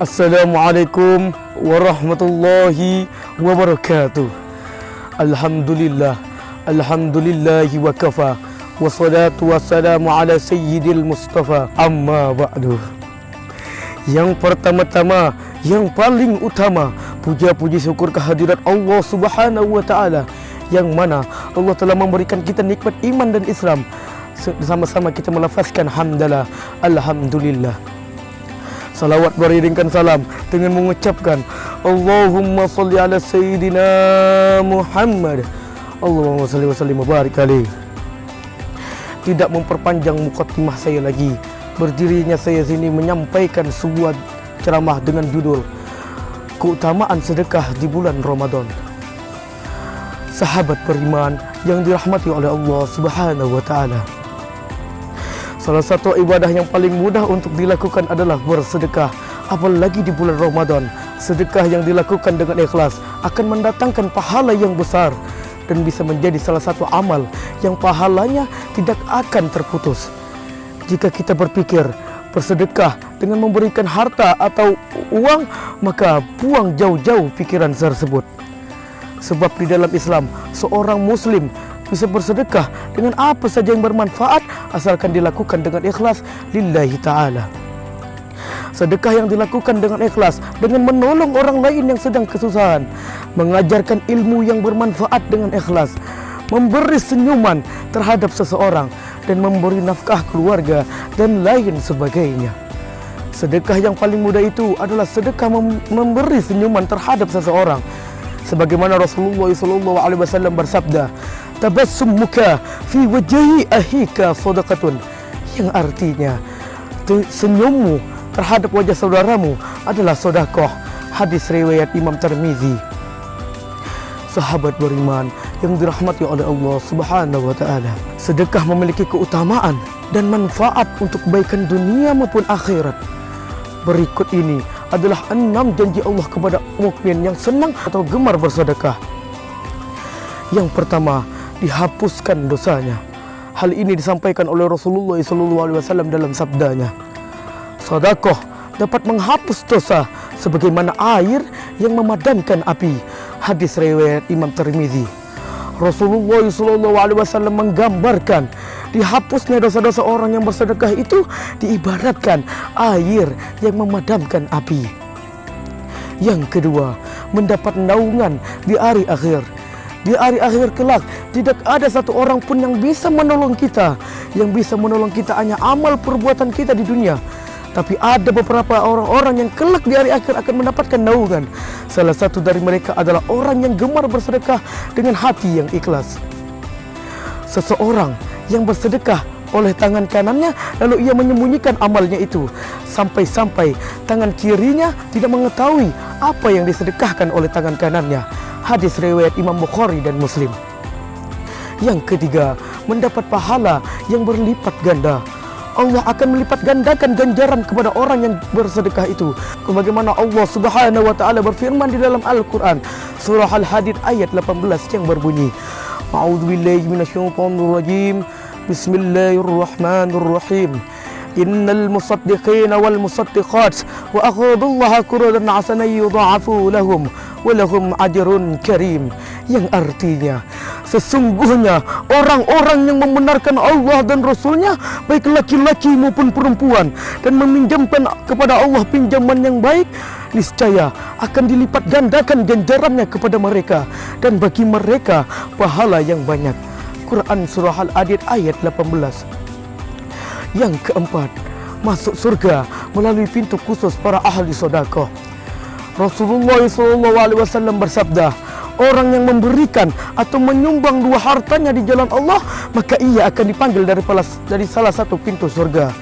Assalamualaikum warahmatullahi wabarakatuh. Alhamdulillah, alhamdulillahi wa kafa, wassalatu wassalamu ala sayyidil mustafa, amma ba'du. Yang pertama-tama, yang paling utama, puja-puji syukur kehadirat Allah Subhanahu wa taala, yang mana Allah telah memberikan kita nikmat iman dan Islam. Sama-sama kita melafazkan hamdalah, alhamdulillah. Salawat beriringkan salam dengan mengucapkan Allahumma salli ala Sayyidina Muhammad, Allahumma salli wa sallim wa barik alaih. Tidak memperpanjang mukadimah saya lagi, berdirinya saya sini menyampaikan sebuah ceramah dengan judul Keutamaan Sedekah di Bulan Ramadan. Sahabat beriman yang dirahmati oleh Allah Subhanahu wa taala, salah satu ibadah yang paling mudah untuk dilakukan adalah bersedekah. Apalagi di bulan Ramadan, sedekah yang dilakukan dengan ikhlas akan mendatangkan pahala yang besar dan bisa menjadi salah satu amal yang pahalanya tidak akan terputus. Jika kita berpikir bersedekah dengan memberikan harta atau uang, maka buang jauh-jauh pikiran tersebut. Sebab di dalam Islam, seorang muslim bisa bersedekah dengan apa saja yang bermanfaat asalkan dilakukan dengan ikhlas lillahi ta'ala. Sedekah yang dilakukan dengan ikhlas, dengan menolong orang lain yang sedang kesusahan, mengajarkan ilmu yang bermanfaat dengan ikhlas, memberi senyuman terhadap seseorang, dan memberi nafkah keluarga, dan lain sebagainya. Sedekah yang paling mudah itu adalah sedekah memberi senyuman terhadap seseorang. Sebagaimana Rasulullah SAW bersabda, tabassumuka fi wajhi ahika sadaqatun, yang artinya senyummu terhadap wajah saudaramu adalah sedekah. Hadis riwayat Imam Tirmizi. Sahabat beriman yang dirahmati oleh Allah Subhanahu wa taala, sedekah memiliki keutamaan dan manfaat untuk kebaikan dunia maupun akhirat. Berikut ini adalah 6 janji Allah kepada mukmin yang senang atau gemar bersedekah. Yang pertama, dihapuskan dosanya. Hal ini disampaikan oleh Rasulullah SAW dalam sabdanya, sedekah dapat menghapus dosa sebagaimana air yang memadamkan api. Hadis riwayat Imam Tirmizi. Rasulullah SAW menggambarkan dihapusnya dosa-dosa orang yang bersedekah itu diibaratkan air yang memadamkan api. Yang kedua, mendapat naungan di hari akhir. Di hari akhir kelak tidak ada satu orang pun yang bisa menolong kita. Yang bisa menolong kita hanya amal perbuatan kita di dunia. Tapi ada beberapa orang-orang yang kelak di hari akhir akan mendapatkan naungan. Salah satu dari mereka adalah orang yang gemar bersedekah dengan hati yang ikhlas. Seseorang yang bersedekah oleh tangan kanannya, lalu ia menyembunyikan amalnya itu sampai-sampai tangan kirinya tidak mengetahui apa yang disedekahkan oleh tangan kanannya. Hadis riwayat Imam Bukhari dan Muslim. Yang ketiga, mendapat pahala yang berlipat ganda. Allah akan melipat gandakan ganjaran kepada orang yang bersedekah itu. Sebagaimana Allah Subhanahu wa taala berfirman di dalam Al-Qur'an, surah Al-Hadid ayat 18 yang berbunyi, A'udzubillahi minasyaitonir rajim. Bismillahirrahmanirrahim. Innal musaddiqina wal musaddiqat wa aqradullaha qurdan hasanan yudha'afu lahum wa lahum ajrun karim. Yang artinya, sesungguhnya orang-orang yang membenarkan Allah dan Rasulnya, baik laki-laki maupun perempuan, dan meminjamkan kepada Allah pinjaman yang baik, niscaya akan dilipat gandakan ganjarannya kepada mereka, dan bagi mereka pahala yang banyak. Quran surah Al-Hadid ayat 18. Yang keempat, masuk surga melalui pintu khusus para ahli sedekah. Rasulullah SAW bersabda, orang yang memberikan atau menyumbang 2 hartanya di jalan Allah, maka ia akan dipanggil dari salah satu pintu surga.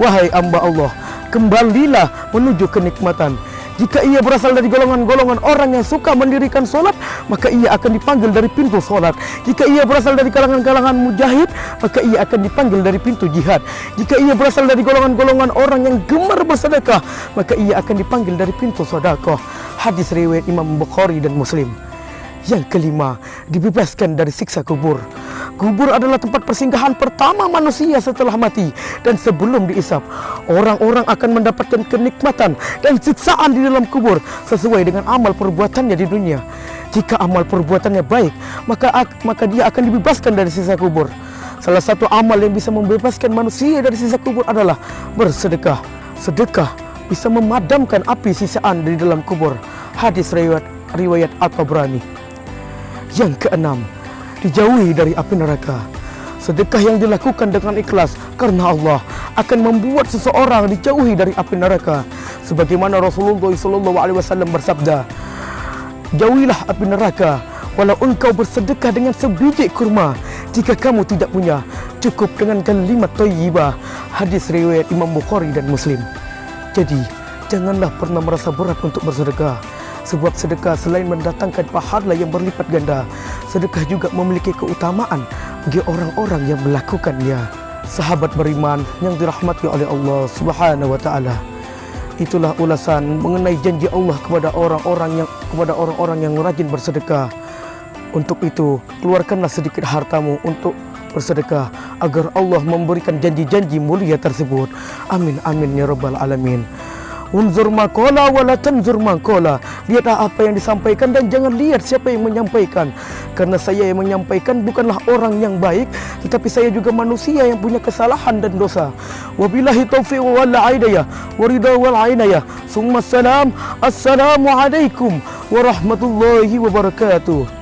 Wahai hamba Allah, kembalilah menuju kenikmatan. Jika ia berasal dari golongan-golongan orang yang suka mendirikan solat, maka ia akan dipanggil dari pintu solat. Jika ia berasal dari kalangan-kalangan mujahid, maka ia akan dipanggil dari pintu jihad. Jika ia berasal dari golongan-golongan orang yang gemar bersedekah, maka ia akan dipanggil dari pintu sedekah. Hadis riwayat Imam Bukhari dan Muslim. Yang kelima, dibebaskan dari siksa kubur. Kubur adalah tempat persinggahan pertama manusia setelah mati dan sebelum diisap. Orang-orang akan mendapatkan kenikmatan dan siksaan di dalam kubur sesuai dengan amal perbuatannya di dunia. Jika amal perbuatannya baik, maka dia akan dibebaskan dari siksa kubur. Salah satu amal yang bisa membebaskan manusia dari siksa kubur adalah bersedekah. Sedekah bisa memadamkan api sisaan di dalam kubur. Hadis riwayat At-Tabrani. Yang keenam, dijauhi dari api neraka. Sedekah yang dilakukan dengan ikhlas karena Allah akan membuat seseorang dijauhi dari api neraka. Sebagaimana Rasulullah SAW bersabda, jauhilah api neraka walau engkau bersedekah dengan sebiji kurma. Jika kamu tidak punya, cukup dengan kalimat thayyibah. Hadis riwayat Imam Bukhari dan Muslim. Jadi, janganlah pernah merasa berat untuk bersedekah. Sebab sedekah selain mendatangkan pahala yang berlipat ganda, sedekah juga memiliki keutamaan bagi orang-orang yang melakukannya. Sahabat beriman yang dirahmati oleh Allah Subhanahu wa taala. Itulah ulasan mengenai janji Allah kepada orang-orang yang rajin bersedekah. Untuk itu, keluarkanlah sedikit hartamu untuk bersedekah agar Allah memberikan janji-janji mulia tersebut. Amin amin ya rabbal alamin. Unzur maqala wala tanzur maqala. Lihatlah apa yang disampaikan dan jangan lihat siapa yang menyampaikan. Karena saya yang menyampaikan bukanlah orang yang baik, tetapi saya juga manusia yang punya kesalahan dan dosa. Wabillahi taufiq wal hidayah wa ridha wal inayah. Summa salam. Assalamualaikum warahmatullahi wabarakatuh.